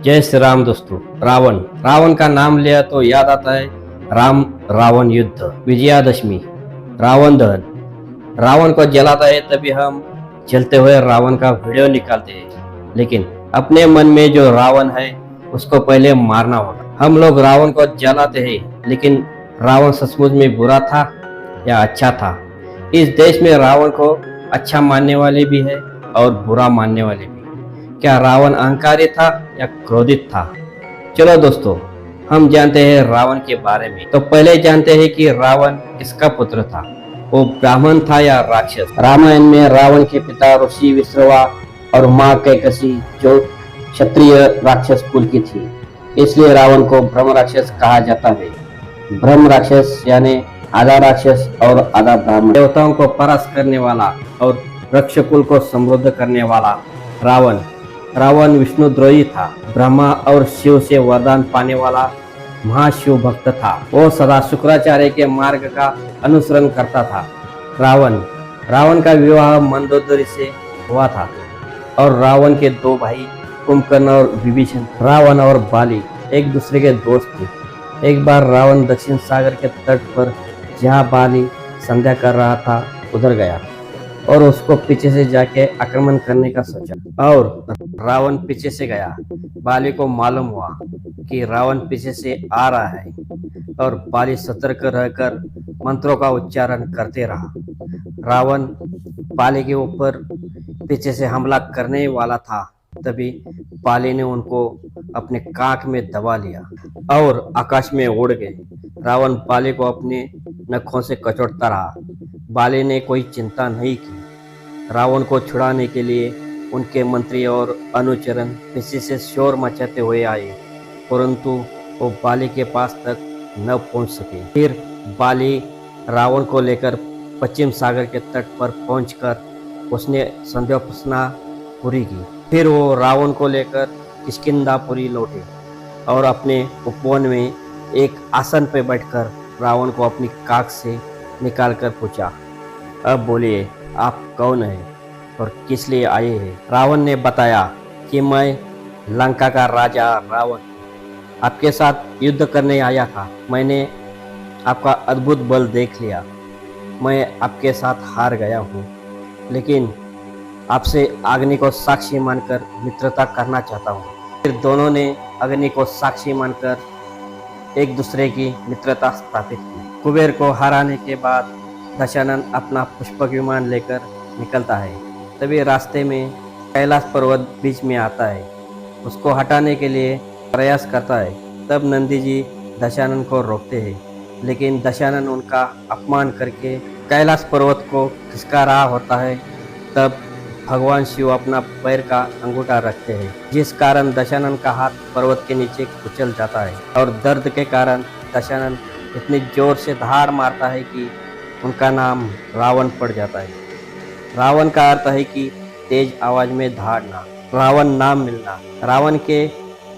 जय श्री राम दोस्तों। रावण रावण का नाम लिया तो याद आता है राम रावण युद्ध, विजयादशमी, रावण दहन। रावण को जलाता है तभी हम जलते हुए रावण का वीडियो निकालते हैं, लेकिन अपने मन में जो रावण है उसको पहले मारना होगा। हम लोग रावण को जलाते हैं, लेकिन रावण सचमुच में बुरा था या अच्छा था? इस देश में रावण को अच्छा मानने वाले भी है और बुरा मानने वाले भी। क्या रावण अहंकारी था या क्रोधित था? चलो दोस्तों, हम जानते हैं रावण के बारे में। तो पहले जानते हैं कि रावण किसका पुत्र था। वो ब्राह्मण था या राक्षस? रामायण में रावण के पिता ऋषि विश्रवा और माँ कैकसी जो क्षत्रिय राक्षस कुल की थी, इसलिए रावण को ब्रह्म राक्षस कहा जाता है। ब्रह्म राक्षस यानी आधा राक्षस और आधा ब्राह्मण। देवताओं को परास्त करने वाला और वृक्ष कुल को समृद्ध करने वाला रावण विष्णुद्रोही था। ब्रह्मा और शिव से वरदान पाने वाला महाशिव भक्त था। वो सदा शुक्राचार्य के मार्ग का अनुसरण करता था। रावण का विवाह मंदोदरी से हुआ था और रावण के दो भाई कुंभकर्ण और विभीषण, रावण और बाली एक दूसरे के दोस्त थे। एक बार रावण दक्षिण सागर के तट पर जहाँ बाली संध्या कर रहा था उधर गया और उसको पीछे से जाके आक्रमण करने का सोचा और रावण पीछे से गया। बाली को मालूम हुआ कि रावण पीछे से आ रहा है और बाली सतर्क रहकर मंत्रों का उच्चारण करते रहा। रावण बाली के ऊपर पीछे से हमला करने वाला था, तभी बाली ने उनको अपने कांख में दबा लिया और आकाश में उड़ गए। रावण बाली को अपने नखों से कचोटता रहा। बाली ने कोई चिंता नहीं की। रावण को छुड़ाने के लिए उनके मंत्री और अनुचरण पीछे से शोर मचाते हुए आए, परंतु वो बाली के पास तक न पहुंच सके। फिर बाली रावण को लेकर पश्चिम सागर के तट पर पहुंचकर उसने संध्योपासना पूरी की। फिर वो रावण को लेकर किष्किंधापुरी लौटे और अपने उपवन में एक आसन पर बैठकर रावण को अपनी काख से निकालकर पूछा, अब बोलिए आप कौन हैं और किस लिए आए हैं? रावण ने बताया कि मैं लंका का राजा रावण आपके साथ युद्ध करने आया था। मैंने आपका अद्भुत बल देख लिया। मैं आपके साथ हार गया हूँ, लेकिन आपसे अग्नि को साक्षी मानकर मित्रता करना चाहता हूँ। फिर दोनों ने अग्नि को साक्षी मानकर एक दूसरे की मित्रता स्थापित की। कुबेर को हराने के बाद दशानन अपना पुष्पक विमान लेकर निकलता है। तभी रास्ते में कैलाश पर्वत बीच में आता है। उसको हटाने के लिए प्रयास करता है। तब नंदी जी दशानन को रोकते हैं, लेकिन दशानन उनका अपमान करके कैलाश पर्वत को खिसका रहा होता है। तब भगवान शिव अपना पैर का अंगूठा रखते हैं, जिस कारण दशानन का हाथ पर्वत के नीचे कुचल जाता है और दर्द के कारण दशानन इतनी जोर से धाड़ मारता है कि उनका नाम रावण पड़ जाता है। रावण का अर्थ है कि तेज आवाज में धाड़ना, रावण नाम मिलना। रावण के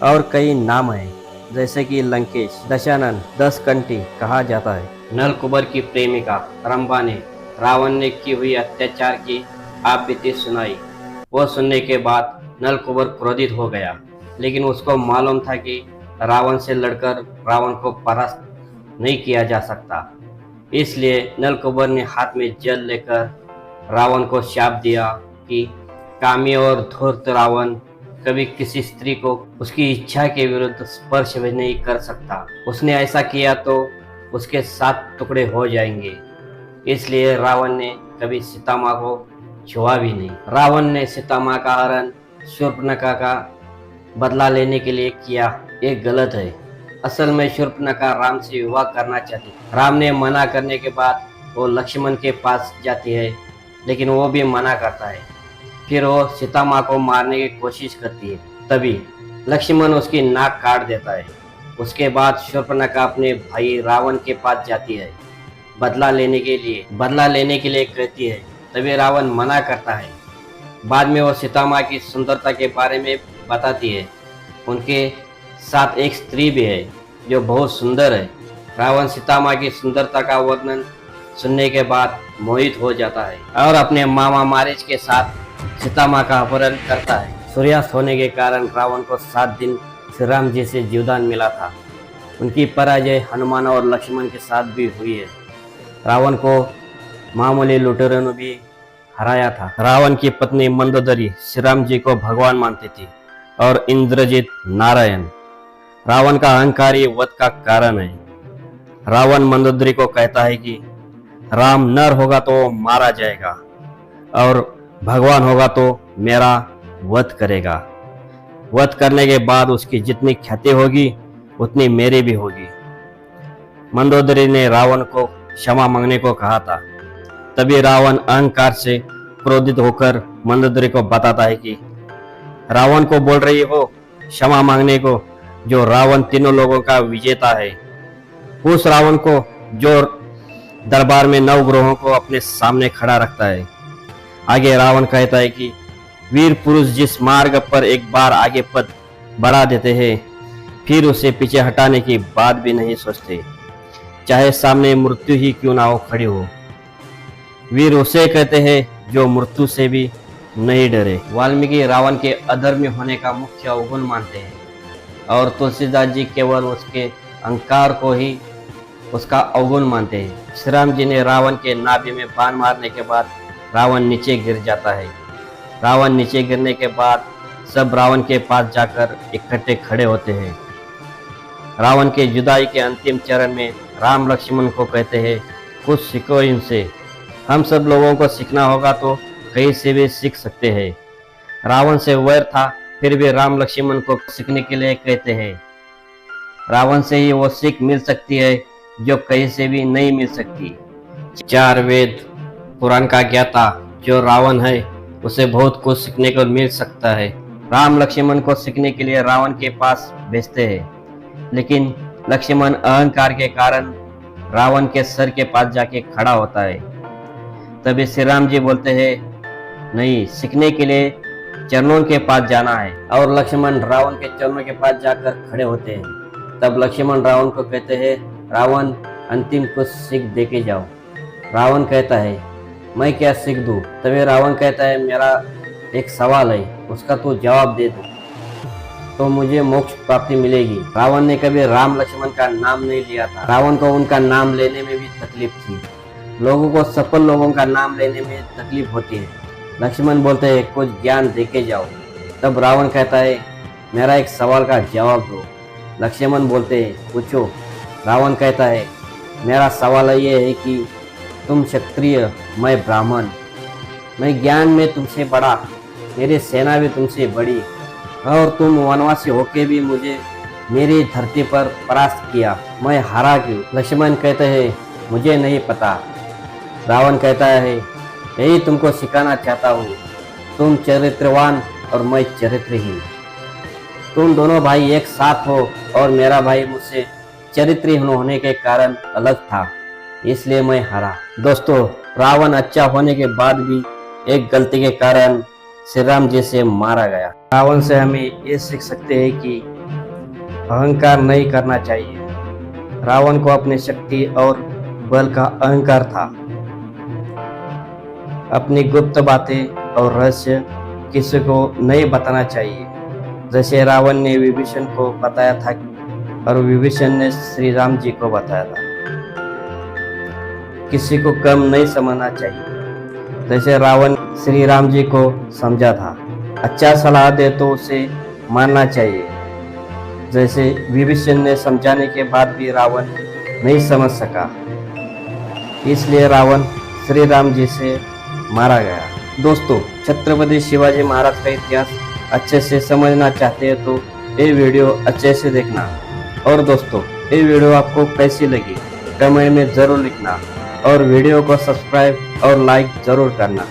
और कई नाम हैं, जैसे कि लंकेश, दशानन, 10 कंठी कहा जाता है। नल कुबर की प्रेमिका रंभा ने रावण ने की हुई अत्याचार की आप बीती सुनाई। वो सुनने के बाद नल कुबर क्रोधित हो गया, लेकिन उसको मालूम था कि रावण से लड़कर रावण को परास्त नहीं किया जा सकता। इसलिए नलकुबर ने हाथ में जल लेकर रावण को शाप दिया कि कामी और धूर्त रावण कभी किसी स्त्री को उसकी इच्छा के विरुद्ध स्पर्श भी नहीं कर सकता। उसने ऐसा किया तो उसके 7 टुकड़े हो जाएंगे। इसलिए रावण ने कभी सीता माँ को छुआ भी नहीं। रावण ने सीता माँ का हरण शूर्पणखा का बदला लेने के लिए किया, ये गलत है। असल में शूर्पणखा राम से विवाह करना चाहती। राम ने मना करने के बाद वो लक्ष्मण के पास जाती है, लेकिन वो भी मना करता है। फिर वो सीता माँ को मारने की कोशिश करती है, तभी लक्ष्मण उसकी नाक काट देता है। उसके बाद शूर्पणखा अपने भाई रावण के पास जाती है बदला लेने के लिए कहती है, तभी रावण मना करता है। बाद में वो सीता माँ की सुंदरता के बारे में बताती है। उनके साथ एक स्त्री भी है जो बहुत सुंदर है। रावण सीता माँ की सुंदरता का वर्णन सुनने के बाद मोहित हो जाता है और अपने मामा मारीच के साथ सीता माँ का अपहरण करता है। सूर्यास्त होने के कारण रावण को 7 दिन श्री राम जी से जीवदान मिला था, उनकी पराजय हनुमान और लक्ष्मण के साथ भी हुई है। रावण को मामूली लुटेरों ने भी हराया था। रावण की पत्नी मंदोदरी श्री राम जी को भगवान मानती थी और इंद्रजीत नारायण। रावण का अहंकार ही वध का कारण है। रावण मंदोदरी को कहता है कि राम नर होगा तो मारा जाएगा और भगवान होगा तो मेरा वध करेगा। वध करने के बाद उसकी जितनी ख्याति होगी उतनी मेरी भी होगी। मंदोदरी ने रावण को क्षमा मांगने को कहा था। तभी रावण अहंकार से क्रोधित होकर मंदोदरी को बताता है कि रावण को बोल रही हो क्षमा मांगने को, जो रावण तीनों लोगों का विजेता है, उस रावण को जो दरबार में 9 ग्रहों को अपने सामने खड़ा रखता है। आगे रावण कहता है कि वीर पुरुष जिस मार्ग पर एक बार आगे पद बढ़ा देते हैं, फिर उसे पीछे हटाने की बात भी नहीं सोचते, चाहे सामने मृत्यु ही क्यों ना हो खड़ी हो। वीर उसे कहते हैं जो मृत्यु से भी नहीं डरे। वाल्मीकि रावण के अधर्मी होने का मुख्य अवगुण मानते हैं और तुलसीदास जी केवल उसके अहंकार को ही उसका अवगुण मानते हैं। श्री राम जी ने रावण के नाभि में बाण मारने के बाद रावण नीचे गिर जाता है। रावण नीचे गिरने के बाद सब रावण के पास जाकर इकट्ठे खड़े होते हैं। रावण के जुदाई के अंतिम चरण में राम लक्ष्मण को कहते हैं, कुछ सीखो इनसे। हम सब लोगों को सीखना होगा तो कहीं से भी सीख सकते हैं। रावण से वैर था, फिर भी राम लक्ष्मण को सीखने के लिए कहते हैं। रावण से ही वो सीख मिल सकती है जो कहीं से भी नहीं मिल सकती। 4 वेद पुराण का ज्ञाता जो रावण है, उसे बहुत कुछ सीखने को मिल सकता है। राम लक्ष्मण को सीखने के लिए रावण के पास भेजते हैं, लेकिन लक्ष्मण अहंकार के कारण रावण के सर के पास जाके खड़ा होता है। तभी श्री राम जी बोलते हैं, नहीं, सीखने के लिए चरणों के पास जाना है। और लक्ष्मण रावण के चरणों के पास जाकर खड़े होते हैं। तब लक्ष्मण रावण को कहते हैं, रावण अंतिम कुछ सीख दे के जाओ। रावण कहता है, मैं क्या सीख दूं? तभी रावण कहता है, मेरा एक सवाल है, उसका तू जवाब दे दो तो मुझे मोक्ष प्राप्ति मिलेगी। रावण ने कभी राम लक्ष्मण का नाम नहीं लिया था। रावण को उनका नाम लेने में भी तकलीफ थी। लोगों को सफल लोगों का नाम लेने में तकलीफ होती है। लक्ष्मण बोलते हैं, कुछ ज्ञान देके जाओ। तब रावण कहता है, मेरा एक सवाल का जवाब दो। लक्ष्मण बोलते हैं, पूछो। रावण कहता है, मेरा सवाल ये है कि तुम क्षत्रिय, मैं ब्राह्मण, मैं ज्ञान में तुमसे बड़ा, मेरी सेना भी तुमसे बड़ी, और तुम वनवासी होके भी मुझे मेरी धरती पर परास्त किया, मैं हारा क्यों? लक्ष्मण कहते हैं, मुझे नहीं पता। रावण कहता है, यही तुमको सिखाना चाहता हूँ। तुम चरित्रवान और मैं चरित्रहीन। तुम दोनों भाई एक साथ हो और मेरा भाई मुझसे चरित्रहीन होने के कारण अलग था, इसलिए मैं हारा। दोस्तों, रावण अच्छा होने के बाद भी एक गलती के कारण श्री राम जी से मारा गया। रावण से हमें ये सीख सकते हैं कि अहंकार नहीं करना चाहिए। रावण को अपनी शक्ति और बल का अहंकार था। अपनी गुप्त बातें और रहस्य किसी को नहीं बताना चाहिए, जैसे रावण ने विभीषण को बताया था और विभीषण ने श्री राम जी को बताया था। किसी को कम नहीं समझना चाहिए, जैसे रावण श्री राम जी को समझा था। अच्छा सलाह दे तो उसे मानना चाहिए, जैसे विभीषण ने समझाने के बाद भी रावण नहीं समझ सका, इसलिए रावण श्री राम जी से मारा गया। दोस्तों, छत्रपति शिवाजी महाराज का इतिहास अच्छे से समझना चाहते हैं तो ये वीडियो अच्छे से देखना। और दोस्तों, ये वीडियो आपको कैसी लगी कमेंट में जरूर लिखना और वीडियो को सब्सक्राइब और लाइक जरूर करना।